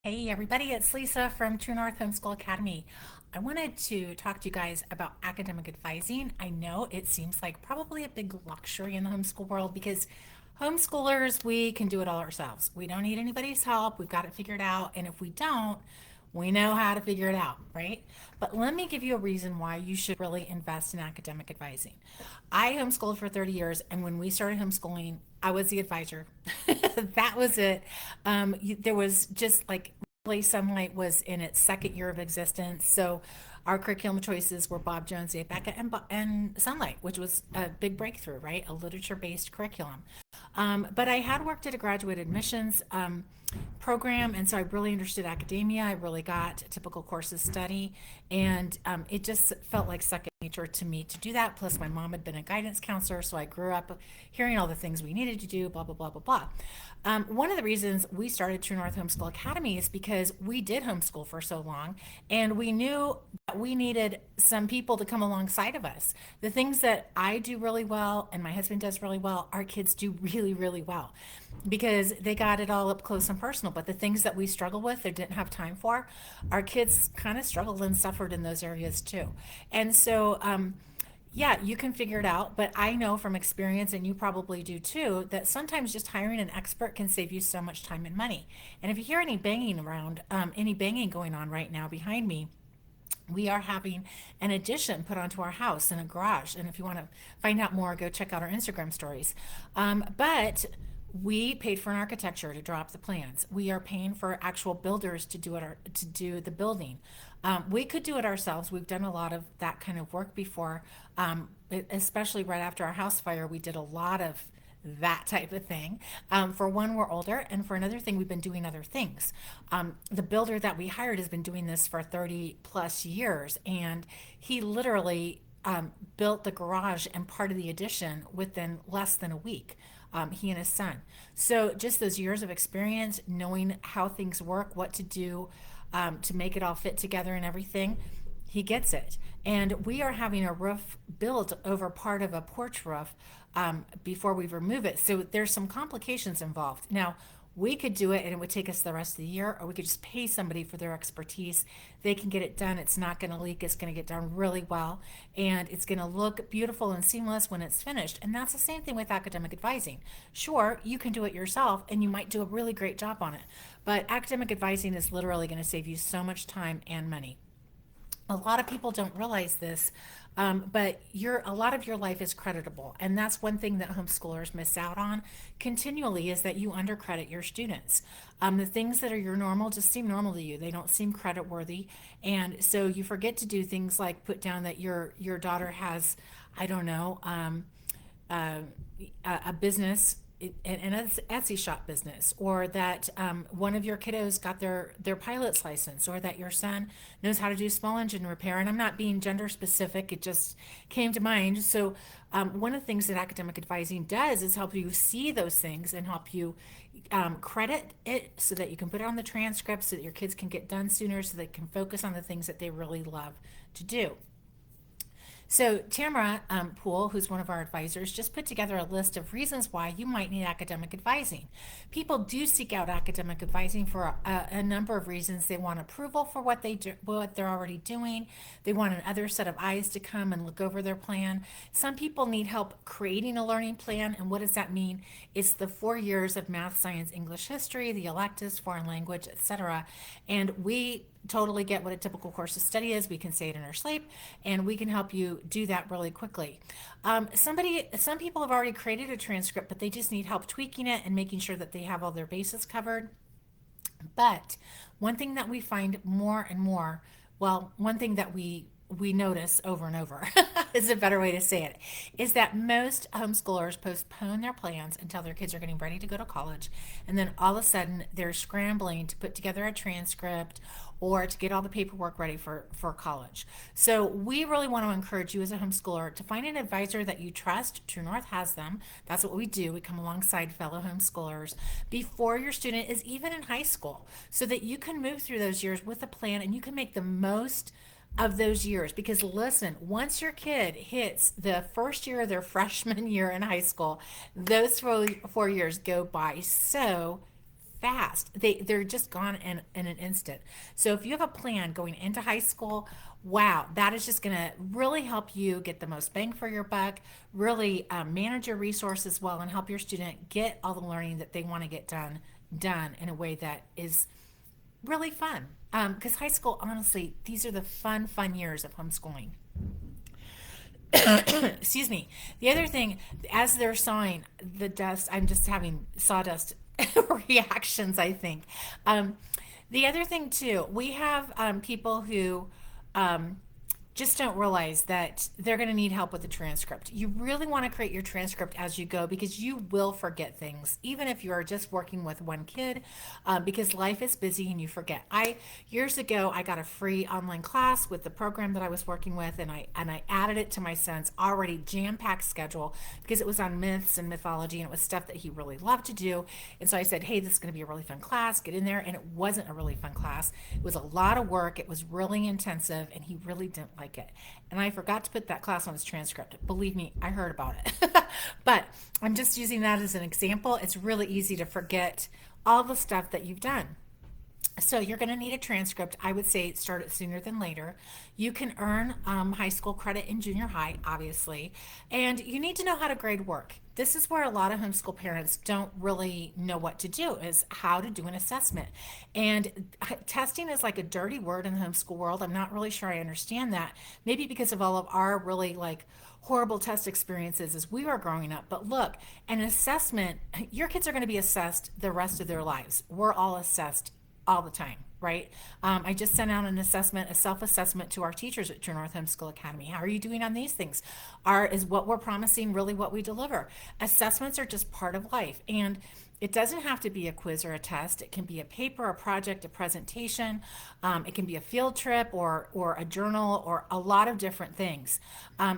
Hey everybody, it's Lisa from True North Homeschool Academy. I wanted to talk to you guys about academic advising. I know it seems like probably a big luxury in the homeschool world because homeschoolers, we can do it all ourselves. We don't need anybody's help. We've got it figured out. And if we don't, we know how to figure it out, right? But let me give you a reason why you should really invest in academic advising. I homeschooled for 30 years, and when we started homeschooling, I was the advisor. That was it. There was just like really Sunlight was in its second year of existence. So our curriculum choices were Bob Jones, Dave Beckett, and Sunlight, which was a big breakthrough, right? A literature based curriculum. But I had worked at a graduate admissions program, and so I really understood academia. I really got typical courses study, and it just felt like second nature to me to do that. Plus, my mom had been a guidance counselor, so I grew up hearing all the things we needed to do, blah, blah, blah, blah, blah. One of the reasons we started True North Homeschool Academy is because we did homeschool for so long, and we knew that we needed some people to come alongside of us. The things that I do really well and my husband does really well, our kids do really, really well because they got it all up close and personal. But the things that we struggle with or didn't have time for, our kids kind of struggled and suffered in those areas too. And so, yeah, you can figure it out, but I know from experience, and you probably do too, that sometimes just hiring an expert can save you so much time and money. And if you hear any banging around, any banging going on right now behind me, we are having an addition put onto our house in a garage. And if you want to find out more, go check out our Instagram stories. But we paid for an architecture to draw up the plans. We are paying for actual builders to do it, to do the building. We could do it ourselves. We've done a lot of that kind of work before, especially right after our house fire. We did a lot of that type of thing. For one, we're older, and for another thing, we've been doing other things. The builder that we hired has been doing this for 30 plus years, and he literally built the garage and part of the addition within less than a week. He and his son. So just those years of experience, knowing how things work, what to do to make it all fit together and everything, he gets it. And we are having a roof built over part of a porch roof before we remove it. So there's some complications involved. Now, we could do it and it would take us the rest of the year, or we could just pay somebody for their expertise. They can get it done. It's not going to leak. It's going to get done really well. And it's going to look beautiful and seamless when it's finished. And that's the same thing with academic advising. Sure, you can do it yourself and you might do a really great job on it. But academic advising is literally going to save you so much time and money. A lot of people don't realize this, but a lot of your life is creditable, and that's one thing that homeschoolers miss out on continually is that you undercredit your students. The things that are your normal just seem normal to you; they don't seem credit worthy, and so you forget to do things like put down that your daughter has, I don't know, uh, a business, an Etsy shop business, or that one of your kiddos got their pilot's license, or that your son knows how to do small engine repair. And I'm not being gender specific; it just came to mind. So one of the things that academic advising does is help you see those things and help you credit it so that you can put it on the transcript, so that your kids can get done sooner, so they can focus on the things that they really love to do. So Tamara Poole, who's one of our advisors, just put together a list of reasons why you might need academic advising. People do seek out academic advising for a number of reasons. They want approval for what what they're already doing. They want another set of eyes to come and look over their plan. Some people need help creating a learning plan. And what does that mean? It's the 4 years of math, science, English, history, the electives, foreign language, etc. And we totally get what a typical course of study is. We can say it in our sleep, and we can help you do that really quickly. Some people have already created a transcript, but they just need help tweaking it and making sure that they have all their bases covered. But one thing that we find more and more, well, one thing that we notice over and over is a better way to say it, is that most homeschoolers postpone their plans until their kids are getting ready to go to college. And then all of a sudden they're scrambling to put together a transcript or to get all the paperwork ready for college. So we really want to encourage you as a homeschooler to find an advisor that you trust. True North has them. That's what we do. We come alongside fellow homeschoolers before your student is even in high school so that you can move through those years with a plan and you can make the most of those years. Because listen, once your kid hits the first year of their freshman year in high school, those 4 years go by so fast. They're just gone in an instant. So if you have a plan going into high school, wow, that is just going to really help you get the most bang for your buck, really manage your resources well, and help your student get all the learning that they want to get done in a way that is really fun. Because high school, honestly, these are the fun years of homeschooling. Excuse me. The other thing, as they're sawing the dust, I'm just having sawdust reactions, I think. Um, the other thing, too, we have people who um, just don't realize that they're going to need help with the transcript. You really want to create your transcript as you go because you will forget things, even if you are just working with one kid, because life is busy and you forget. Years ago I got a free online class with the program that I was working with, and I added it to my son's already jam-packed schedule because it was on myths and mythology and it was stuff that he really loved to do. And so I said, hey, this is going to be a really fun class. Get in there. And it wasn't a really fun class. It was a lot of work. It was really intensive, and he really didn't like it. And I forgot to put that class on his transcript. Believe me, I heard about it. But I'm just using that as an example. It's really easy to forget all the stuff that you've done. So you're going to need a transcript. I would say start it sooner than later. You can earn high school credit in junior high, obviously, and you need to know how to grade work. This is where a lot of homeschool parents don't really know what to do, is how to do an assessment. And testing is like a dirty word in the homeschool world. I'm not really sure I understand that. Maybe because of all of our really like horrible test experiences as we were growing up. But look, an assessment, your kids are going to be assessed the rest of their lives. We're all assessed all the time, right? I just sent out an assessment, a self-assessment to our teachers at True North Homeschool Academy. How are you doing on these things? Is what we're promising really what we deliver? Assessments are just part of life. And it doesn't have to be a quiz or a test. It can be a paper, a project, a presentation. It can be a field trip or a journal or a lot of different things.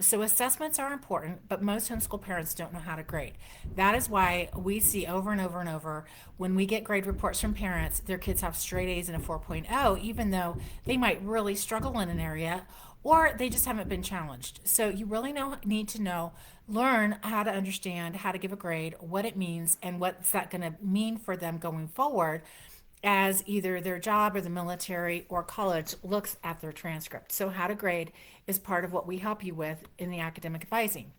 So assessments are important, but most homeschool parents don't know how to grade. That is why we see over and over and over when we get grade reports from parents, their kids have straight A's and a 4.0, even though they might really struggle in an area or they just haven't been challenged. So you really need to learn how to understand how to give a grade, what it means, and what's that going to mean for them going forward as either their job or the military or college looks at their transcript. So how to grade is part of what we help you with in the academic advising.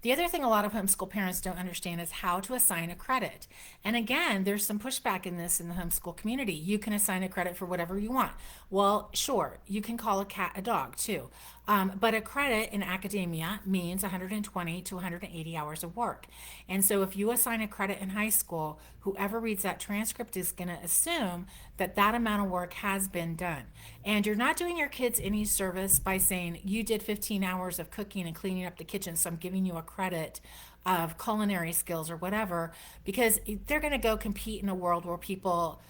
The other thing a lot of homeschool parents don't understand is how to assign a credit. And again, there's some pushback in this in the homeschool community. You can assign a credit for whatever you want. Well, sure, you can call a cat a dog too. But a credit in academia means 120 to 180 hours of work. And so if you assign a credit in high school, whoever reads that transcript is going to assume that that amount of work has been done. And you're not doing your kids any service by saying you did 15 hours of cooking and cleaning up the kitchen, so I'm giving you a credit of culinary skills or whatever, because they're going to go compete in a world where people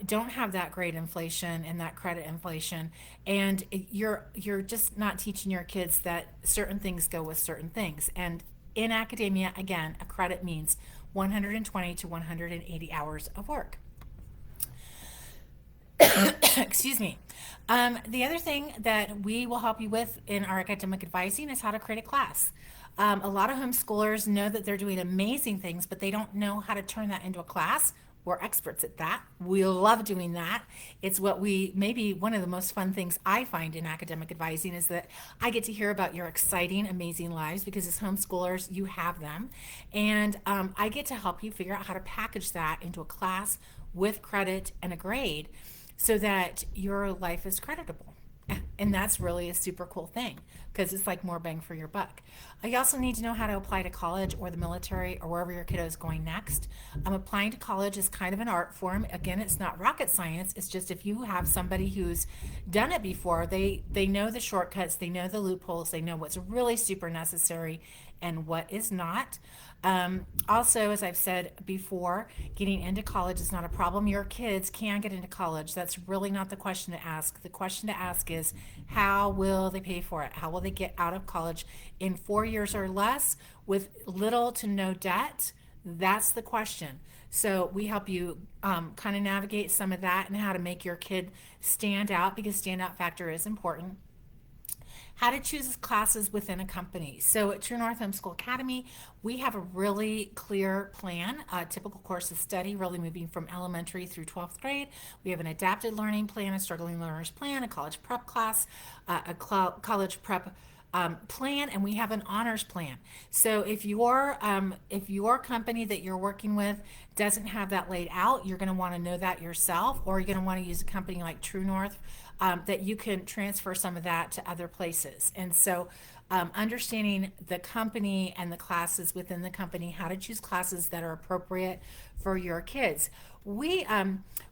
don't have that grade inflation and that credit inflation, and you're just not teaching your kids that certain things go with certain things. And in academia, again, a credit means 120 to 180 hours of work. Excuse me. The other thing that we will help you with in our academic advising is how to create a class. A lot of homeschoolers know that they're doing amazing things, but they don't know how to turn that into a class. We're experts at that. We love doing that. It's maybe one of the most fun things I find in academic advising is that I get to hear about your exciting, amazing lives because as homeschoolers, you have them. And I get to help you figure out how to package that into a class with credit and a grade so that your life is creditable. And that's really a super cool thing because it's like more bang for your buck. You also need to know how to apply to college or the military or wherever your kiddo is going next. Applying to college is kind of an art form. Again, it's not rocket science. It's just if you have somebody who's done it before, they know the shortcuts, they know the loopholes, they know what's really super necessary and what is not. Also, as I've said before, getting into college is not a problem. Your kids can get into college. That's really not the question to ask. The question to ask is, how will they pay for it? How will they get out of college in 4 years or less with little to no debt? That's the question. So we help you kind of navigate some of that and how to make your kid stand out because standout factor is important. how to choose classes within a company. So at True North Homeschool Academy, we have a really clear plan, a typical course of study, really moving from elementary through 12th grade. We have an adapted learning plan, a struggling learners plan, a college prep class, college prep plan, and we have an honors plan. So if your company that you're working with doesn't have that laid out, you're going to want to know that yourself, or you're going to want to use a company like True North that you can transfer some of that to other places. And so understanding the company and the classes within the company, how to choose classes that are appropriate for your kids.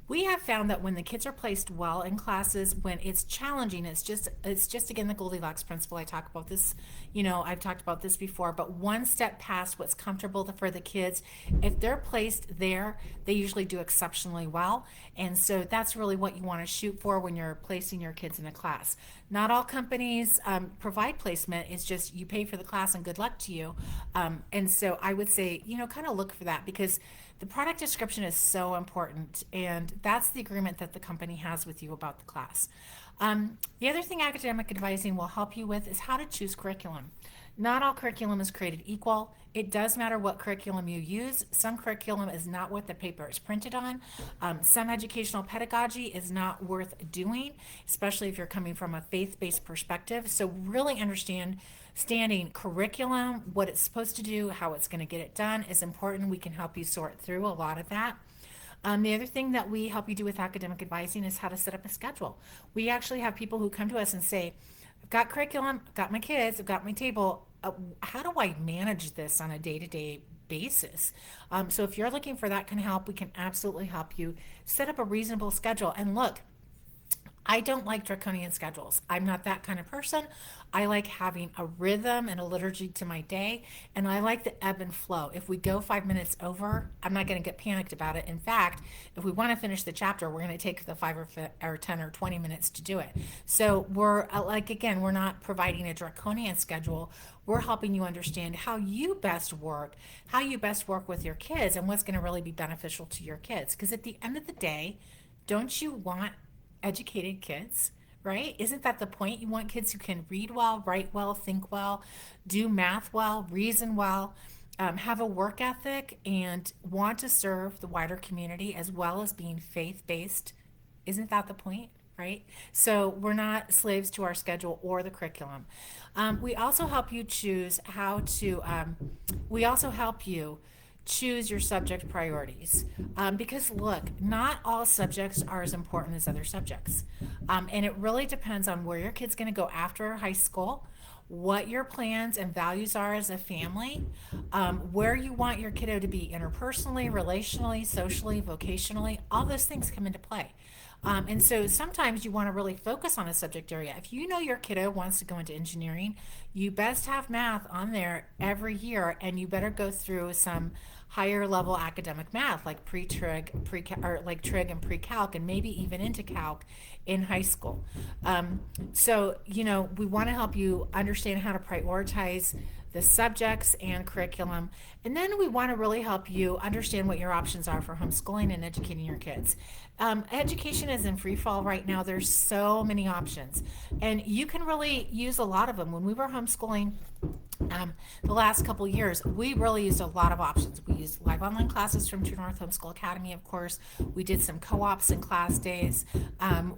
We have found that when the kids are placed well in classes, when it's challenging, it's just again the Goldilocks principle. I talk about this, I've talked about this before, but one step past what's comfortable for the kids, if they're placed there, they usually do exceptionally well. And so that's really what you want to shoot for when you're placing your kids in a class. Not all companies provide placement. It's just you pay for the class and good luck to you. And so I would say, kind of look for that, because the product description is so important, and that's the agreement that the company has with you about the class. The other thing academic advising will help you with is how to choose curriculum. Not all curriculum is created equal. It does matter what curriculum you use. Some curriculum is not what the paper is printed on. Some educational pedagogy is not worth doing, especially if you're coming from a faith-based perspective. So really understanding curriculum, what it's supposed to do, how it's going to get it done is important. We can help you sort through a lot of that. The other thing that we help you do with academic advising is how to set up a schedule. We actually have people who come to us and say, I've got curriculum, I've got my kids, I've got my table. How do I manage this on a day-to-day basis? So if you're looking for that kind of help, we can absolutely help you set up a reasonable schedule. And look, I don't like draconian schedules. I'm not that kind of person. I like having a rhythm and a liturgy to my day, and I like the ebb and flow. If we go 5 minutes over, I'm not going to get panicked about it. In fact, if we want to finish the chapter, we're going to take the 10 or 20 minutes to do it. So we're again, we're not providing a draconian schedule. We're helping you understand how you best work with your kids, and what's going to really be beneficial to your kids. Because at the end of the day, don't you want educated kids, right? Isn't that the point? You want kids who can read well, write well, think well, do math well, reason well, have a work ethic, and want to serve the wider community, as well as being faith-based. Isn't that the point? Right? So we're not slaves to our schedule or the curriculum. We also help you choose your subject priorities. Because look, not all subjects are as important as other subjects. And it really depends on where your kid's going to go after high school, what your plans and values are as a family, where you want your kiddo to be interpersonally, relationally, socially, vocationally. All those things come into play. And so sometimes you want to really focus on a subject area. If you know your kiddo wants to go into engineering, you best have math on there every year, and you better go through some higher level academic math like pre-trig, or like trig and pre-calc, and maybe even into calc in high school. So, we want to help you understand how to prioritize the subjects and curriculum. And then we want to really help you understand what your options are for homeschooling and educating your kids. Education is in free fall right now. There's so many options, and you can really use a lot of them. When we were homeschooling the last couple years, we really used a lot of options. We used live online classes from True North Homeschool Academy, of course. We did some co-ops and class days.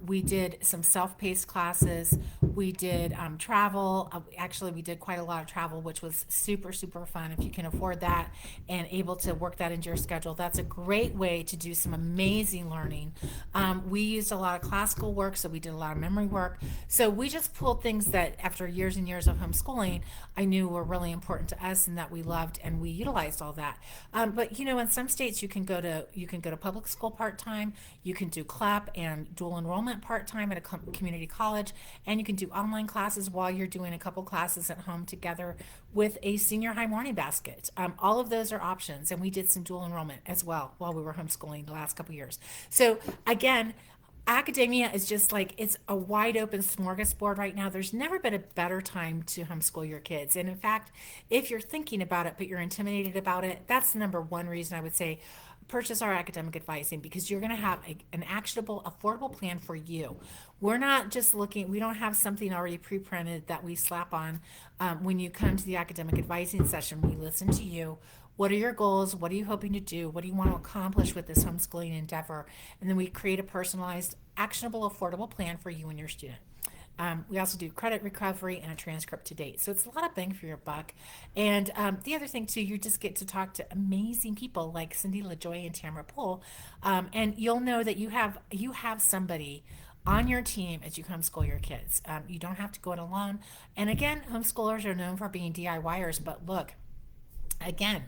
We did some self-paced classes. We did travel. Actually, we did quite a lot of travel, which was super, super fun. If you can afford that and able to work that into your schedule, that's a great way to do some amazing learning. We used a lot of classical work, so we did a lot of memory work. So we just pulled things that after years and years of homeschooling, I knew were really important to us and that we loved, and we utilized all that. But in some states you can go to public school part-time, you can do CLEP and dual enrollment part-time at a community college, and you can do online classes while you're doing a couple classes at home together with a senior high morning basket. All of those are options, and we did some dual enrollment as well while we were homeschooling the last couple years. So again, academia is just like, it's a wide open smorgasbord right now. There's never been a better time to homeschool your kids. And in fact, if you're thinking about it, but you're intimidated about it, that's the number one reason I would say, purchase our academic advising because you're going to have an actionable, affordable plan for you. We're not just looking, we don't have something already pre-printed that we slap on when you come to the academic advising session. We listen to you. What are your goals? What are you hoping to do? What do you want to accomplish with this homeschooling endeavor? And then we create a personalized, actionable, affordable plan for you and your student. We also do credit recovery and a transcript to date. So it's a lot of bang for your buck. And the other thing too, you just get to talk to amazing people like Cindy LaJoy and Tamara Poole. And you'll know that you have somebody on your team as you homeschool your kids. You don't have to go it alone. And again, homeschoolers are known for being DIYers, but look, again,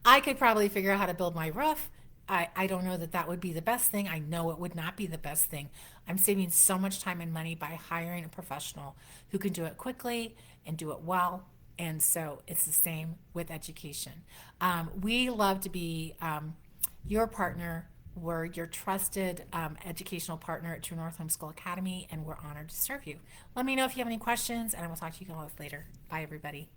I could probably figure out how to build my roof. I don't know that that would be the best thing. I know it would not be the best thing. I'm saving so much time and money by hiring a professional who can do it quickly and do it well. And so it's the same with education. We love to be your partner. We're your trusted educational partner at True North Homeschool Academy, and we're honored to serve you. Let me know if you have any questions, and I will talk to you guys later. Bye, everybody.